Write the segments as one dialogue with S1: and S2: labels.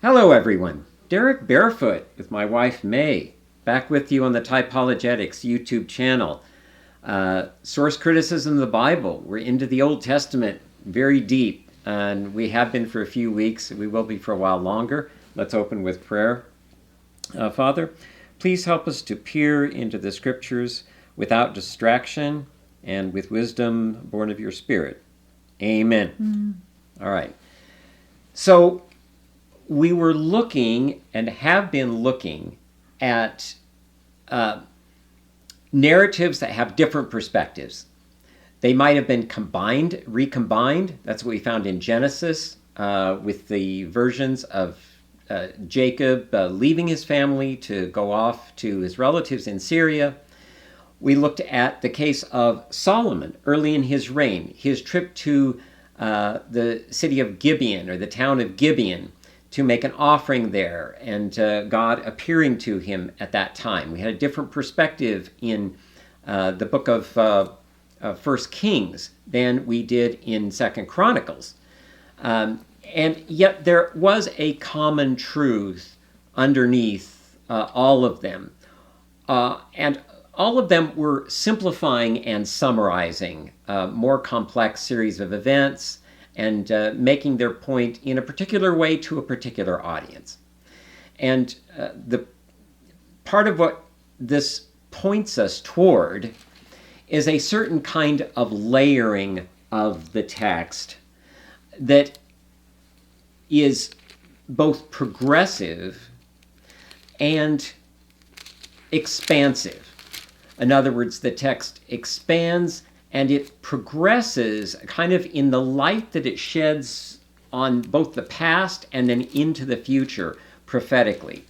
S1: Hello, everyone. Derek Barefoot with my wife, May, back with you on the Typologetics YouTube channel. Source criticism of the Bible. We're into the Old Testament very deep, and we have been for a few weeks. We will be for a while longer. Let's open with prayer. Father, please help us to peer into the Scriptures without distraction and with wisdom born of your Spirit. Amen. All right. So, we were looking and have been looking at narratives that have different perspectives. They might have been recombined. That's what we found in Genesis with the versions of Jacob leaving his family to go off to his relatives in Syria. We looked at the case of Solomon early in his reign, his trip to the city of Gibeon, or the town of Gibeon, to make an offering there, and God appearing to him at that time. We had a different perspective in the book of 1 Kings than we did in 2 Chronicles. And yet there was a common truth underneath all of them. And all of them were simplifying and summarizing a more complex series of events and making their point in a particular way to a particular audience. And the part of what this points us toward is a certain kind of layering of the text that is both progressive and expansive. In other words, the text expands and it progresses kind of in the light that it sheds on both the past and then into the future prophetically.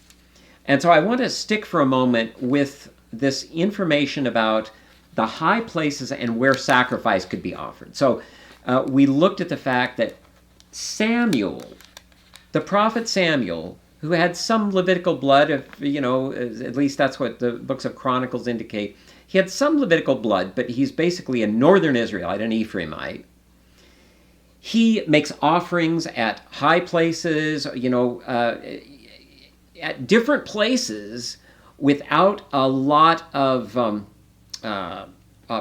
S1: And so I want to stick for a moment with this information about the high places and where sacrifice could be offered. So we looked at the fact that Samuel, the prophet Samuel, who had some Levitical blood, at least that's what the books of Chronicles indicate. He had some Levitical blood, but he's basically a northern Israelite, an Ephraimite. He makes offerings at high places, at different places without a lot of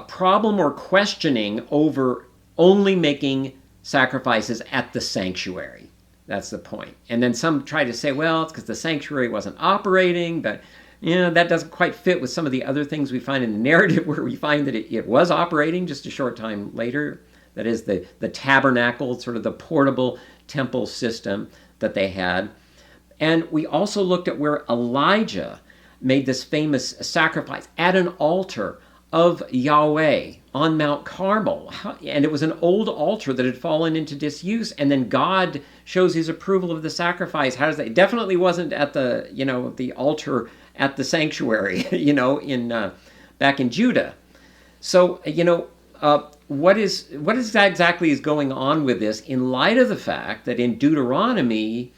S1: problem or questioning over only making sacrifices at the sanctuary. That's the point. And then some try to say, well, it's because the sanctuary wasn't operating, but that doesn't quite fit with some of the other things we find in the narrative where we find that it was operating just a short time later. That is the tabernacle, sort of the portable temple system that they had. And we also looked at where Elijah made this famous sacrifice at an altar of Yahweh on Mount Carmel. And it was an old altar that had fallen into disuse, and then God shows his approval of the sacrifice. How does that? It definitely wasn't at the, the altar at the sanctuary, back in Judah. So, what is exactly is going on with this in light of the fact that in Deuteronomy,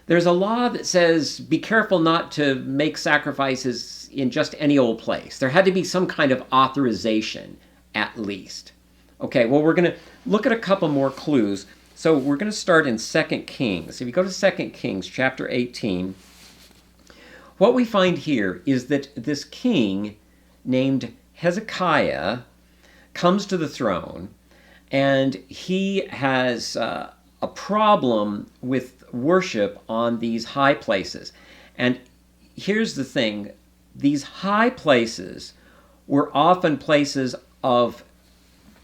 S1: there's a law that says, be careful not to make sacrifices in just any old place. There had to be some kind of authorization, at least. Okay, well, we're going to look at a couple more clues. So we're going to start in 2 Kings. If you go to 2 Kings chapter 18, what we find here is that this king named Hezekiah comes to the throne, and he has a problem with worship on these high places. And here's the thing. These high places were often places of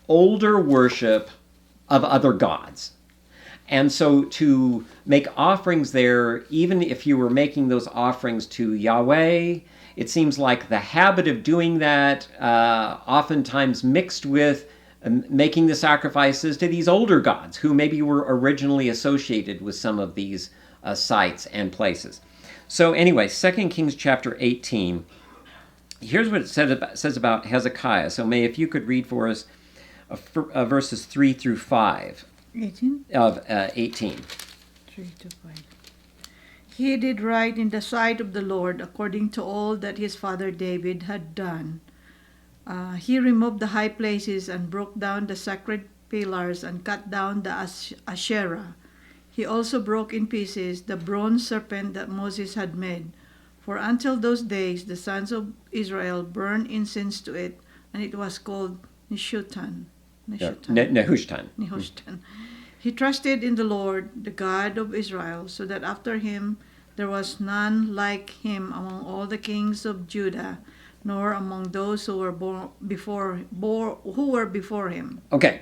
S1: older worship of other gods. And so to make offerings there, even if you were making those offerings to Yahweh, it seems like the habit of doing that oftentimes mixed with making the sacrifices to these older gods who maybe were originally associated with some of these sites and places. So anyway, 2 Kings chapter 18, here's what it says about Hezekiah. So May, if you could read for us verses 3 through 5.
S2: 18?
S1: Of 18.
S2: 3 to 5. He did right in the sight of the Lord according to all that his father David had done. He removed the high places and broke down the sacred pillars and cut down the Asherah. He also broke in pieces the bronze serpent that Moses had made. For until those days the sons of Israel burned incense to it, and it was called Nehushtan. Nehushtan. He trusted in the Lord, the God of Israel, so that after him there was none like him among all the kings of Judah, nor among those who were before him.
S1: Okay.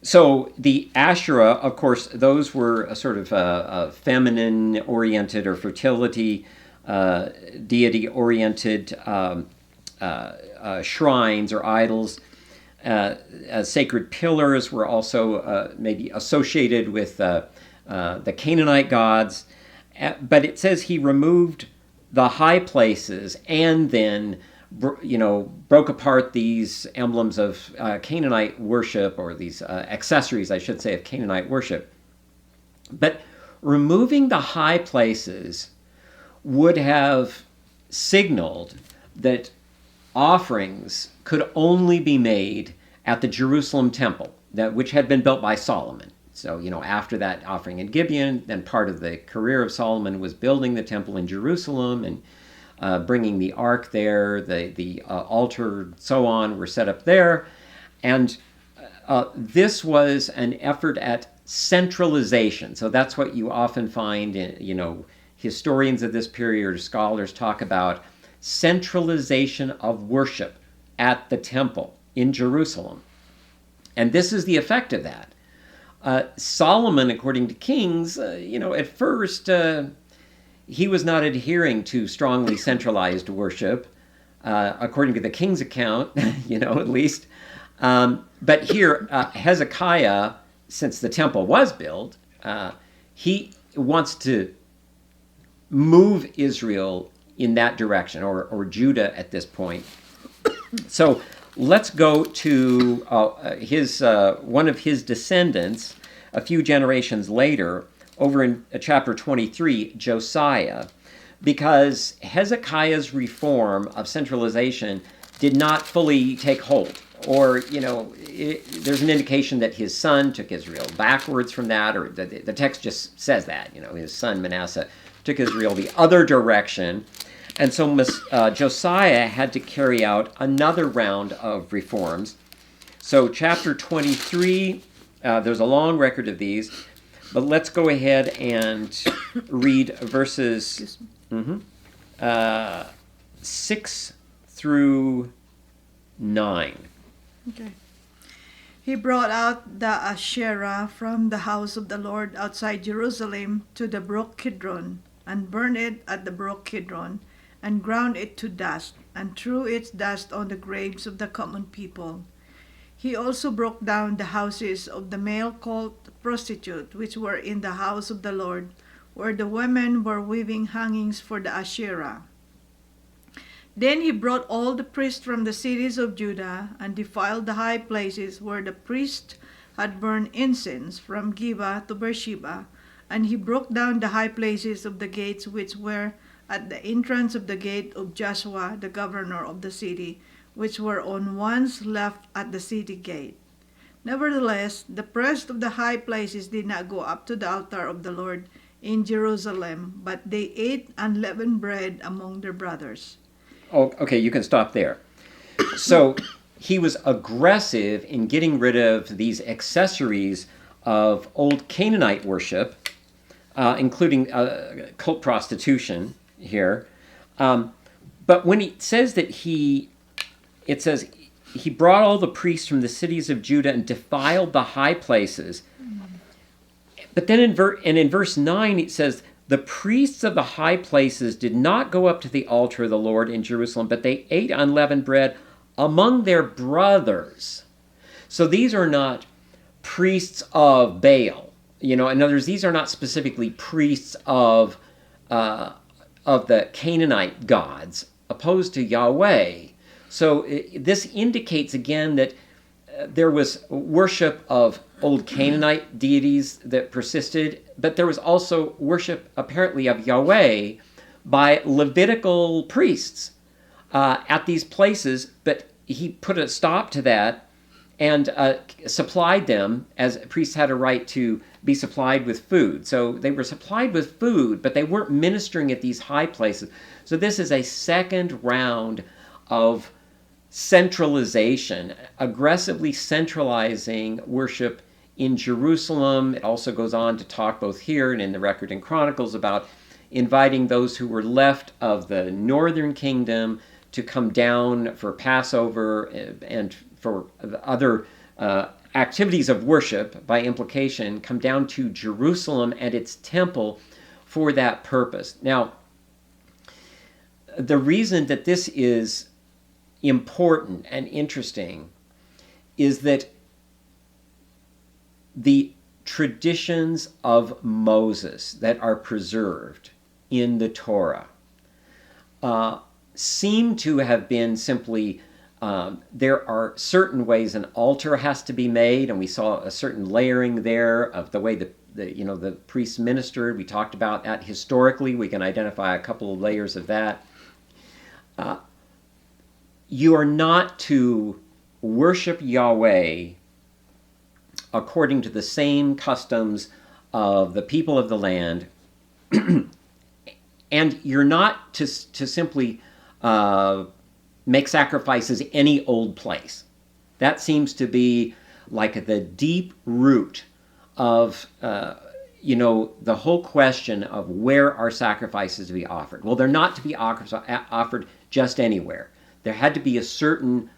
S1: So the Asherah, of course, those were a sort of feminine-oriented or fertility deity-oriented shrines or idols. Sacred pillars were also maybe associated with the Canaanite gods. But it says he removed the high places and then broke apart these emblems of Canaanite worship, or these accessories, I should say, of Canaanite worship. But removing the high places would have signaled that offerings could only be made at the Jerusalem temple, which had been built by Solomon. So, after that offering in Gibeon, then part of the career of Solomon was building the temple in Jerusalem and bringing the ark there, the altar, so on, were set up there. And this was an effort at centralization. So that's what you often find in, historians of this period or scholars talk about centralization of worship at the temple in Jerusalem. And this is the effect of that. Solomon, according to Kings, at first he was not adhering to strongly centralized worship, according to the King's account, at least. But here, Hezekiah, since the temple was built, he wants to move Israel in that direction, or Judah at this point. So let's go to one of his descendants a few generations later, over in chapter 23, Josiah, because Hezekiah's reform of centralization did not fully take hold. Or, there's an indication that his son took Israel backwards from that, or the text just says that, his son Manasseh took Israel the other direction. And so Josiah had to carry out another round of reforms. So chapter 23, there's a long record of these, but let's go ahead and read verses 6 through 9.
S2: Okay. He brought out the Asherah from the house of the Lord outside Jerusalem to the brook Kidron, and burned it at the brook Kidron, and ground it to dust, and threw its dust on the graves of the common people. He also broke down the houses of the male cult prostitute, which were in the house of the Lord, where the women were weaving hangings for the Asherah. Then he brought all the priests from the cities of Judah, and defiled the high places where the priests had burned incense, from Gibeah to Beersheba, and he broke down the high places of the gates which were at the entrance of the gate of Joshua, the governor of the city, which were on one's left at the city gate. Nevertheless, the rest of the high places did not go up to the altar of the Lord in Jerusalem, but they ate unleavened bread among their brothers.
S1: Oh, okay, you can stop there. So he was aggressive in getting rid of these accessories of old Canaanite worship, including cult prostitution here. But when he says that it says he brought all the priests from the cities of Judah and defiled the high places. But then in verse 9 it says, the priests of the high places did not go up to the altar of the Lord in Jerusalem, but they ate unleavened bread among their brothers. So these are not priests of Baal. In other words, these are not specifically priests of the Canaanite gods, opposed to Yahweh. So this indicates again that there was worship of old Canaanite deities that persisted, but there was also worship apparently of Yahweh by Levitical priests at these places, but he put a stop to that and supplied them, as priests had a right to be supplied with food. So they were supplied with food, but they weren't ministering at these high places. So this is a second round of centralization, aggressively centralizing worship in Jerusalem. It also goes on to talk both here and in the Record and Chronicles about inviting those who were left of the northern kingdom to come down for Passover and for other activities of worship, by implication, come down to Jerusalem and its temple for that purpose. Now, the reason that this is important and interesting is that the traditions of Moses that are preserved in the Torah seem to have been simply there are certain ways an altar has to be made, and we saw a certain layering there of the way the priests ministered. We talked about that historically. We can identify a couple of layers of that. You are not to worship Yahweh according to the same customs of the people of the land, and you're not to simply make sacrifices any old place. That seems to be like the deep root of the whole question of where are sacrifices to be offered. Well, they're not to be offered just anywhere. There had to be a certain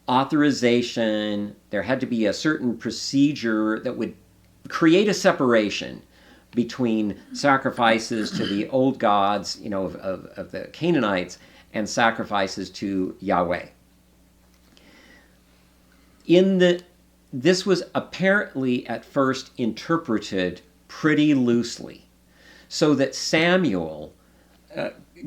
S1: authorization, there had to be a certain procedure that would create a separation between sacrifices to the old gods, of the Canaanites, and sacrifices to Yahweh. This was apparently at first interpreted pretty loosely, so that Samuel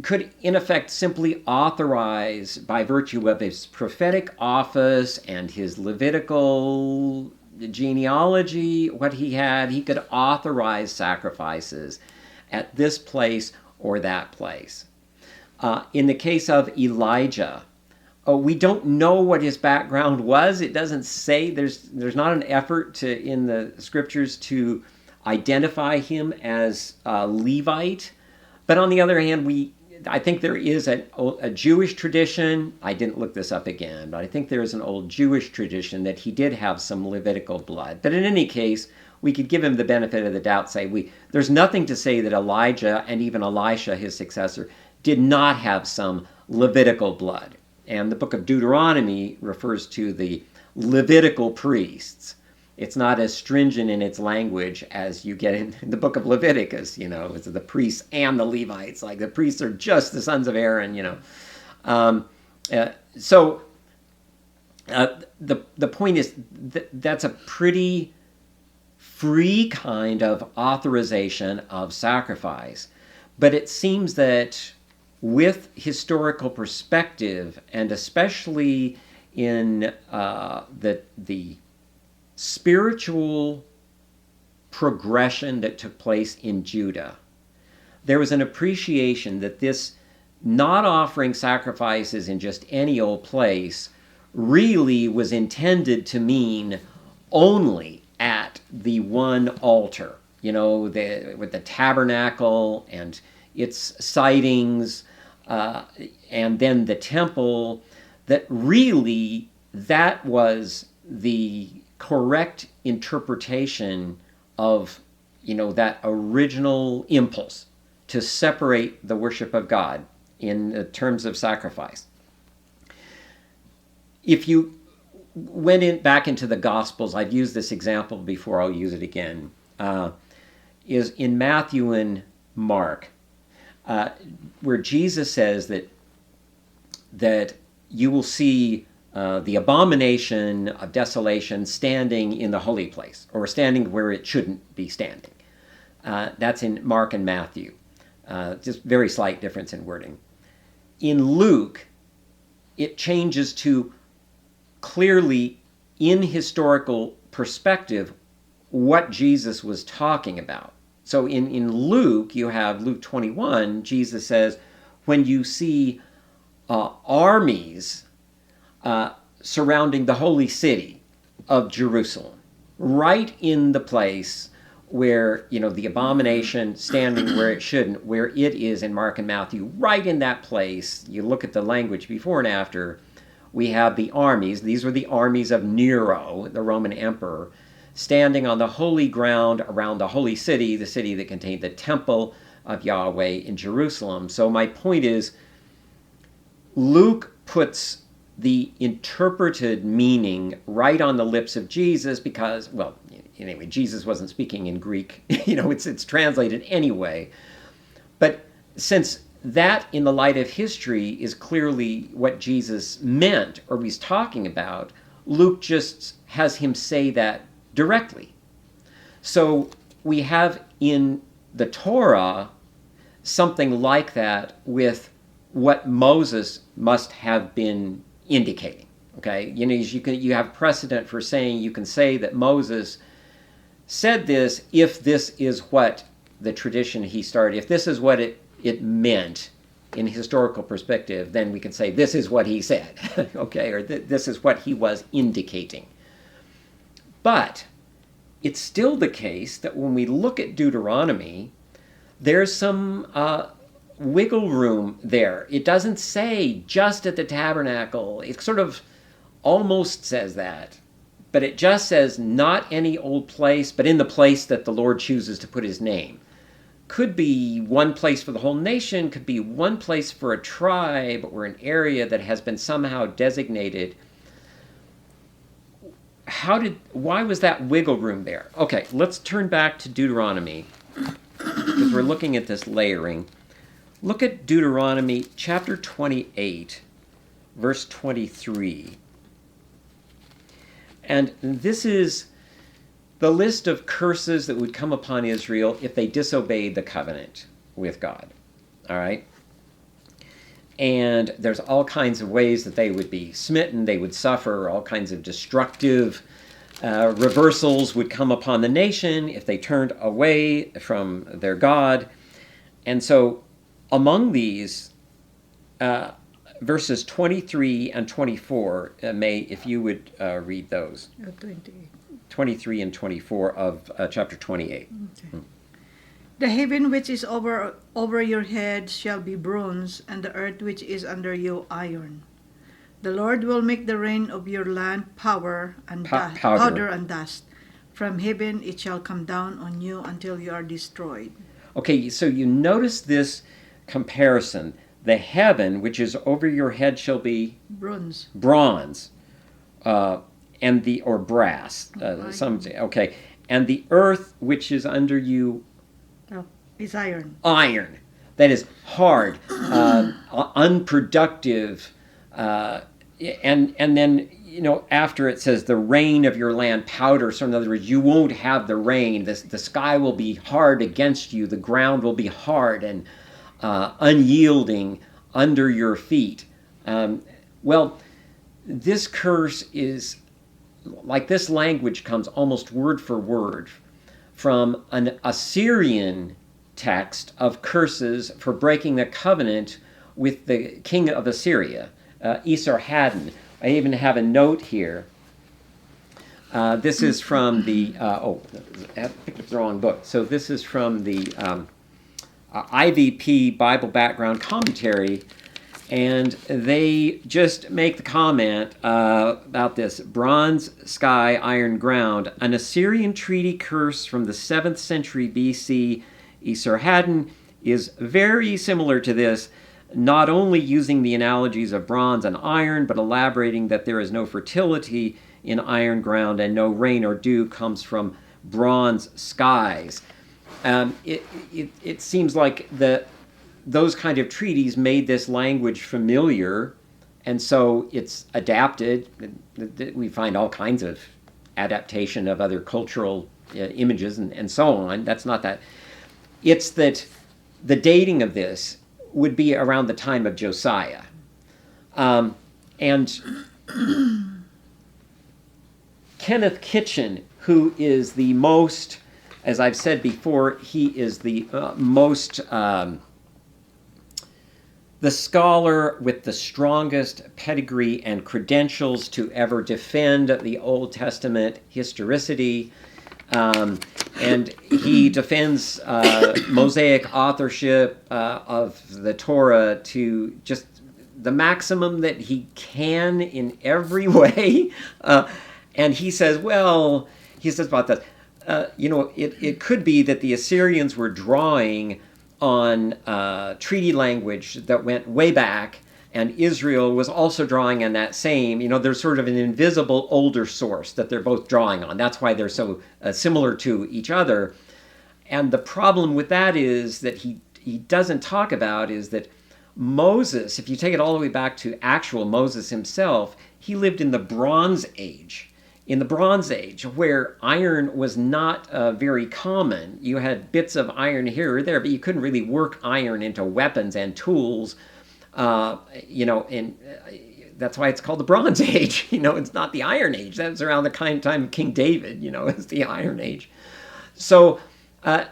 S1: could in effect simply authorize, by virtue of his prophetic office and his Levitical genealogy, what he had, he could authorize sacrifices at this place or that place. In the case of Elijah, we don't know what his background was. It doesn't say, there's not an effort in the scriptures to identify him as a Levite. But on the other hand, I think there is a Jewish tradition. I didn't look this up again, but I think there is an old Jewish tradition that he did have some Levitical blood. But in any case, we could give him the benefit of the doubt, there's nothing to say that Elijah and even Elisha, his successor, did not have some Levitical blood. And the book of Deuteronomy refers to the Levitical priests. It's not as stringent in its language as you get in the book of Leviticus, it's the priests and the Levites. Like the priests are just the sons of Aaron, So the point is that's a pretty free kind of authorization of sacrifice. But it seems that with historical perspective, and especially in the spiritual progression that took place in Judah, there was an appreciation that this not offering sacrifices in just any old place really was intended to mean only at the one altar, with the tabernacle and its sightings, and then the temple, that really that was the correct interpretation of that original impulse to separate the worship of God in terms of sacrifice. If you went back into the Gospels, I've used this example before, I'll use it again, is in Matthew and Mark, where Jesus says that you will see the abomination of desolation standing in the holy place, or standing where it shouldn't be standing. That's in Mark and Matthew. Just very slight difference in wording. In Luke, it changes to clearly, in historical perspective, what Jesus was talking about. So in Luke, you have Luke 21, Jesus says, when you see armies surrounding the holy city of Jerusalem, right in the place where, the abomination standing where it shouldn't, where it is in Mark and Matthew, right in that place. You look at the language before and after, we have the armies. These were the armies of Nero, the Roman emperor, standing on the holy ground around the holy city, the city that contained the temple of Yahweh in Jerusalem. So my point is, Luke puts the interpreted meaning right on the lips of Jesus because, well, anyway, Jesus wasn't speaking in Greek. It's translated anyway. But since that, in the light of history, is clearly what Jesus meant or he's talking about, Luke just has him say that directly. So we have in the Torah something like that with what Moses must have been indicating. Okay, you have precedent for saying, you can say that Moses said this if this is what the tradition he started, if this is what it meant in historical perspective, then we can say this is what he said, okay, or this is what he was indicating. But it's still the case that when we look at Deuteronomy, there's some wiggle room there. It doesn't say just at the tabernacle. It sort of almost says that. But it just says not any old place, but in the place that the Lord chooses to put his name. Could be one place for the whole nation, could be one place for a tribe or an area that has been somehow designated. Why was that wiggle room there? Okay, let's turn back to Deuteronomy, because we're looking at this layering. Look at Deuteronomy chapter 28, verse 23. And this is the list of curses that would come upon Israel if they disobeyed the covenant with God. All right? And there's all kinds of ways that they would be smitten, they would suffer, all kinds of destructive reversals would come upon the nation if they turned away from their God. And so among these, verses 23 and 24, May, if you would read those. 23 and 24 of chapter 28.
S2: Okay. The heaven which is over your head shall be bronze, and the earth which is under you iron. The Lord will make the rain of your land powder and dust. From heaven it shall come down on you until you are destroyed. Okay,
S1: so you notice this comparison. The heaven which is over your head shall be
S2: bronze.
S1: Or brass. Some say, okay. And the earth which is under you
S2: is iron.
S1: Iron. That is hard, unproductive, and then after it says the rain of your land powder. So in other words, you won't have the rain. The sky will be hard against you. The ground will be hard and unyielding under your feet. Well, this curse is like this language comes almost word for word from an Assyrian text of curses for breaking the covenant with the king of Assyria, Esarhaddon. I even have a note here. This is from the, I picked up the wrong book. So this is from the IVP Bible Background Commentary, and they just make the comment about this: bronze sky, iron ground, an Assyrian treaty curse from the 7th century BC. Esarhaddon is very similar to this, not only using the analogies of bronze and iron, but elaborating that there is no fertility in iron ground and no rain or dew comes from bronze skies. It seems like those kind of treaties made this language familiar, and so it's adapted. We find all kinds of adaptation of other cultural images and so on. That's not that. It's that the dating of this would be around the time of Josiah. And Kenneth Kitchen, who is the most, as I've said before, he is the most, the scholar with the strongest pedigree and credentials to ever defend the Old Testament historicity. And he defends Mosaic authorship of the Torah to just the maximum that he can in every way. And he says about this, it could be that the Assyrians were drawing on treaty language that went way back, and Israel was also drawing on that same, there's sort of an invisible older source that they're both drawing on. That's why they're so similar to each other. And the problem with that is that he doesn't talk about is that Moses, if you take it all the way back to actual Moses himself, he lived in the Bronze Age. In the Bronze Age, where iron was not very common. You had bits of iron here or there, but you couldn't really work iron into weapons and tools. And that's why it's called the Bronze Age. It's not the Iron Age. That's around the kind of time of King David. It's the Iron Age. So,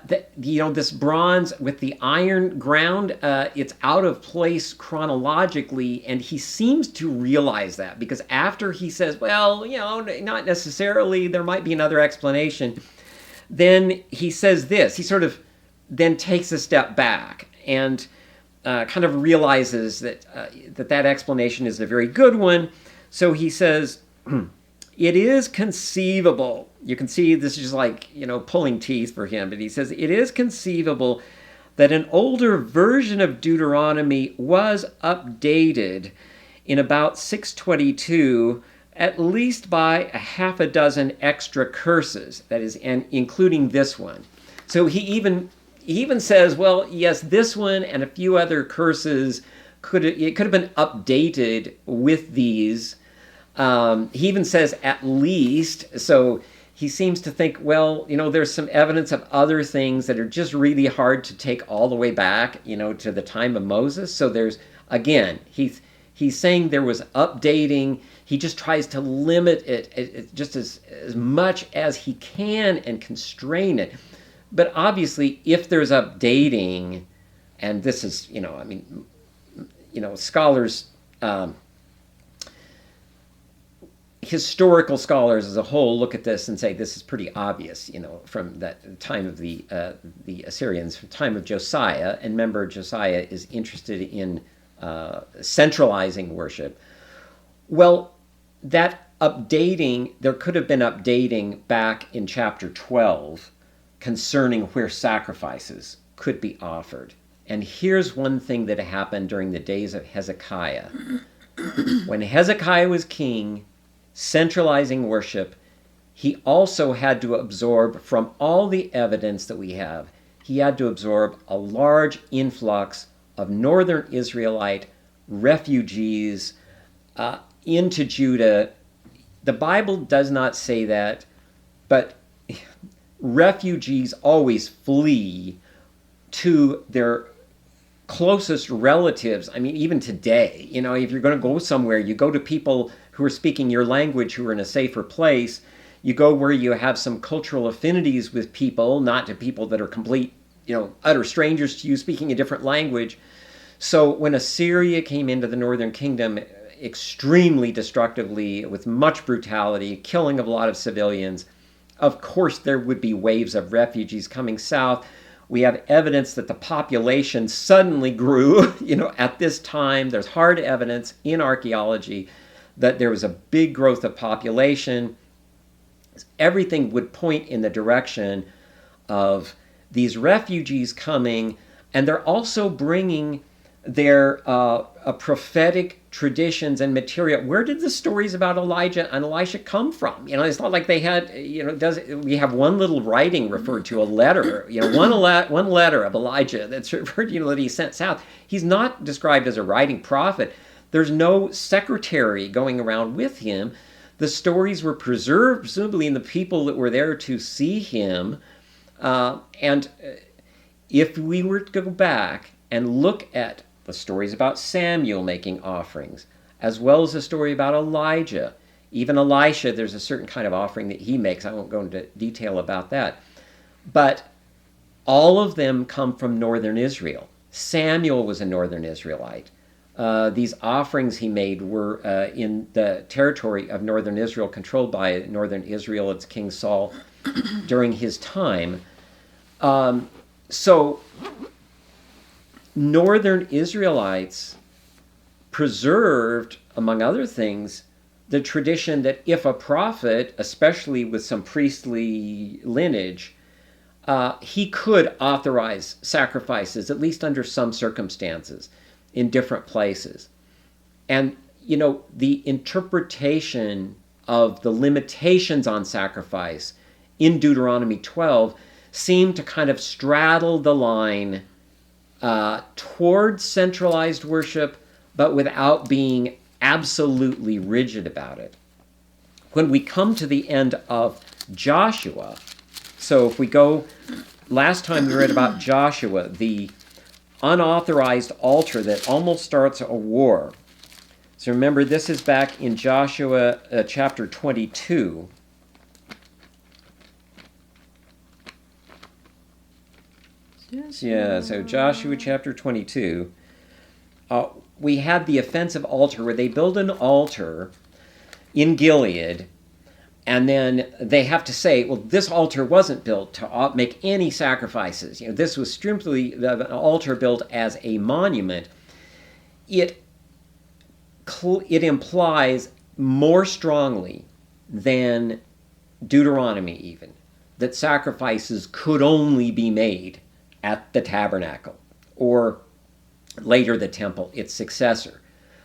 S1: this bronze with the iron ground, it's out of place chronologically, and he seems to realize that because after he says, well, not necessarily, there might be another explanation, then he says this. He sort of then takes a step back and kind of realizes that that explanation is a very good one. So he says, it is conceivable. You can see this is just like, pulling teeth for him. But he says, it is conceivable that an older version of Deuteronomy was updated in about 622, at least by a half a dozen extra curses, that is, and including this one. So he even says, well, yes, this one and a few other curses could have been updated with these. He even says at least, so he seems to think, well, there's some evidence of other things that are just really hard to take all the way back, to the time of Moses. So there's, again, he's saying there was updating. He just tries to limit it just as much as he can and constrain it. But obviously, if there's updating, and this is, scholars, historical scholars as a whole look at this and say this is pretty obvious, from that time of the Assyrians, from the time of Josiah. And remember, Josiah is interested in centralizing worship. Well, that updating, there could have been updating back in chapter 12 concerning where sacrifices could be offered. And here's one thing that happened during the days of Hezekiah. When Hezekiah was king, centralizing worship, he also had to absorb from all the evidence that we have, he had to absorb a large influx of northern Israelite refugees into Judah. The Bible does not say that, but refugees always flee to their closest relatives. I mean, even today, if you're going to go somewhere, you go to people who are speaking your language, who are in a safer place. You go where you have some cultural affinities with people, not to people that are complete, utter strangers to you speaking a different language. So when Assyria came into the northern kingdom extremely destructively, with much brutality, killing of a lot of civilians, of course there would be waves of refugees coming south. We have evidence that the population suddenly grew, at this time. There's hard evidence in archaeology that there was a big growth of population. Everything would point in the direction of these refugees coming, and they're also bringing their prophetic traditions and material. Where did the stories about Elijah and Elisha come from? It's not like they had, we have one little writing referred to, a letter, one letter of Elijah that's referred, that he sent south. He's not described as a writing prophet. There's no secretary going around with him. The stories were preserved, presumably in the people that were there to see him. And if we were to go back and look at the stories about Samuel making offerings, as well as the story about Elijah, even Elisha, there's a certain kind of offering that he makes. I won't go into detail about that. But all of them come from northern Israel. Samuel was a northern Israelite. these offerings he made were in the territory of northern Israel, controlled by northern Israel. It's King Saul during his time. So northern Israelites preserved, among other things, the tradition that if a prophet, especially with some priestly lineage, he could authorize sacrifices, at least under some circumstances, in different places. And, the interpretation of the limitations on sacrifice in Deuteronomy 12 seemed to kind of straddle the line towards centralized worship, but without being absolutely rigid about it. When we come to the end of Joshua, so if we go, last time we read about Joshua, the unauthorized altar that almost starts a war. So remember, this is back in Joshua chapter 22. Yeah, so Joshua chapter 22. We had the offensive altar where they build an altar in Gilead, and then they have to say, well, this altar wasn't built to make any sacrifices. This was strictly an altar built as a monument. It implies more strongly than Deuteronomy even that sacrifices could only be made at the tabernacle or later the temple, its successor.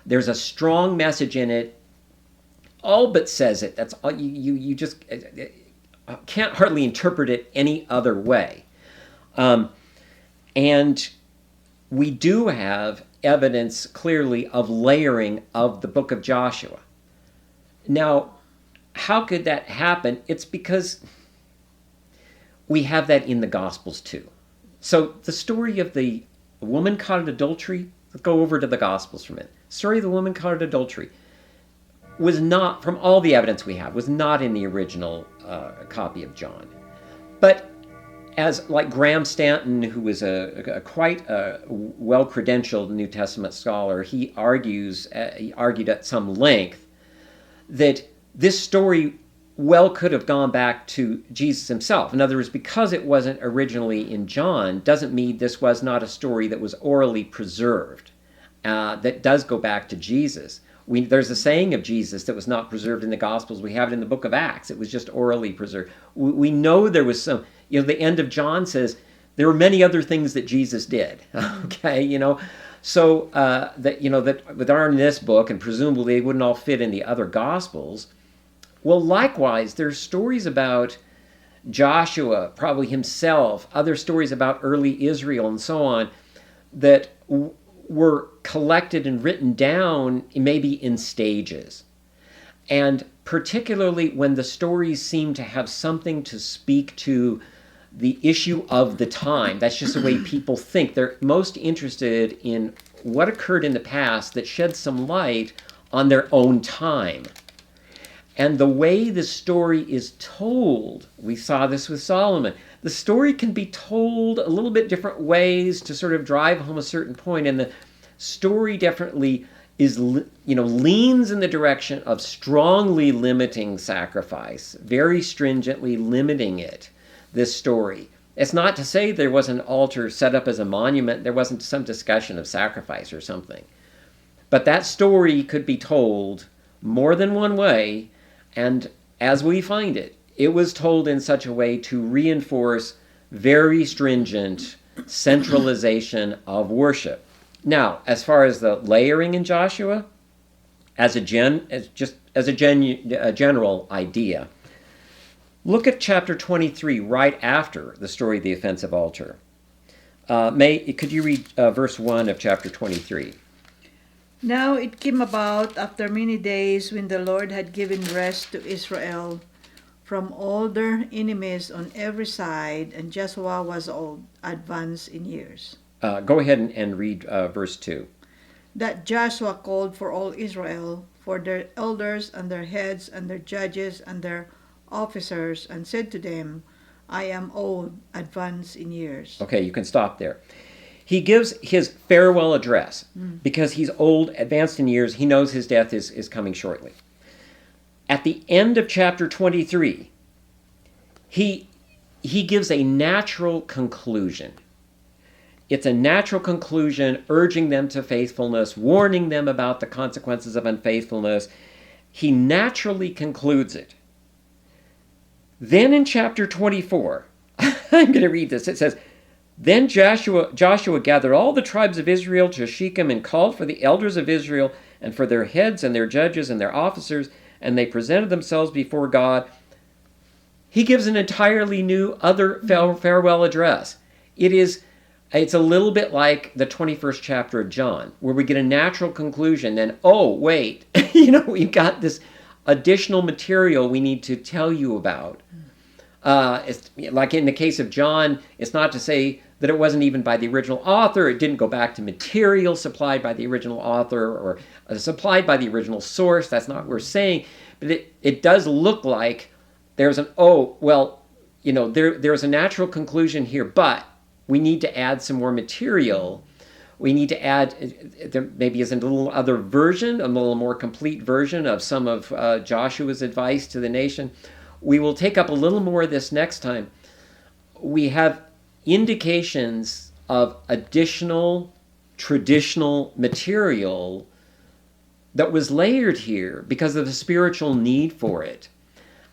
S1: There's a strong message in it. All but says it. That's all. You just can't hardly interpret it any other way. And we do have evidence clearly of layering of the book of Joshua. Now, how could that happen? It's because we have that in the Gospels too. So the story of the woman caught in adultery, let's go over to the Gospels for a minute. Story of the woman caught in adultery was not, from all the evidence we have, was not in the original copy of John. But as like Graham Stanton, who was quite a well-credentialed New Testament scholar, he argued at some length that this story well could have gone back to Jesus himself. In other words, because it wasn't originally in John, doesn't mean this was not a story that was orally preserved. That does go back to Jesus. There's a saying of Jesus that was not preserved in the Gospels. We have it in the book of Acts. It was just orally preserved. We know there was some, the end of John says there were many other things that Jesus did. Okay, so that are in this book, and presumably they wouldn't all fit in the other Gospels. Well, likewise, there's stories about Joshua, probably himself, other stories about early Israel and so on, that were collected and written down maybe in stages. And particularly when the stories seem to have something to speak to the issue of the time. That's just the way people think. They're most interested in what occurred in the past that sheds some light on their own time. And the way the story is told, we saw this with Solomon, the story can be told a little bit different ways to sort of drive home a certain point, and the story definitely is, leans in the direction of strongly limiting sacrifice, very stringently limiting it, this story. It's not to say there was an altar set up as a monument, there wasn't some discussion of sacrifice or something. But that story could be told more than one way, and as we find it, it was told in such a way to reinforce very stringent centralization of worship. Now, as far as the layering in Joshua, as a general idea, look at chapter 23 right after the story of the offensive altar. Could you read verse 1 of chapter 23?
S2: Now it came about after many days when the Lord had given rest to Israel from all their enemies on every side, and Joshua was old, advanced in years.
S1: Go ahead and read verse 2.
S2: That Joshua called for all Israel, for their elders and their heads and their judges and their officers, and said to them, I am old, advanced in years.
S1: Okay, you can stop there. he gives his farewell address because he's old, advanced in years. He knows his death is coming shortly. At the end of chapter 23, he gives a natural conclusion. It's a natural conclusion, urging them to faithfulness, warning them about the consequences of unfaithfulness. He naturally concludes it. Then in chapter 24, I'm going to read this. It says, Then Joshua gathered all the tribes of Israel to Shechem and called for the elders of Israel and for their heads and their judges and their officers, and they presented themselves before God. He gives an entirely new other farewell address. It's a little bit like the 21st chapter of John, where we get a natural conclusion, then, oh, wait, we've got this additional material we need to tell you about. It's like in the case of John, it's not to say that it wasn't even by the original author. It didn't go back to material supplied by the original author or supplied by the original source. That's not what we're saying. But it does look like there's there's a natural conclusion here, but we need to add some more material. We need to add, there maybe is a little other version, a little more complete version of some of Joshua's advice to the nation. We will take up a little more of this next time. We have indications of additional traditional material that was layered here because of the spiritual need for it.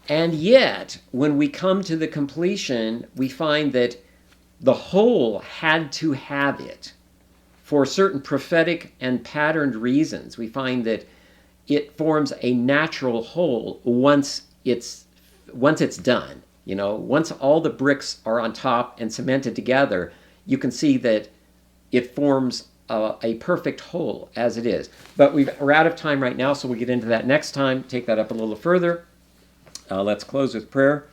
S1: And yet, when we come to the completion, we find that the whole had to have it for certain prophetic and patterned reasons. We find that it forms a natural whole once it's done. Once all the bricks are on top and cemented together, you can see that it forms a perfect whole as it is. But we're out of time right now, so we'll get into that next time, take that up a little further. Let's close with prayer.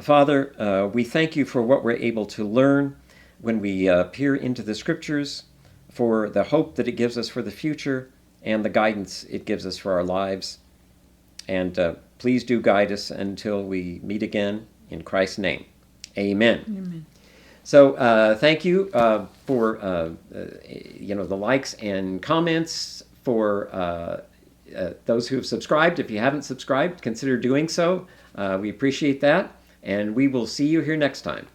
S1: Father, we thank you for what we're able to learn when we peer into the Scriptures, for the hope that it gives us for the future and the guidance it gives us for our lives. And please do guide us until we meet again. In Christ's name, amen.
S2: Amen.
S1: So thank you for the likes and comments, for those who have subscribed. If you haven't subscribed, consider doing so. We appreciate that. And we will see you here next time.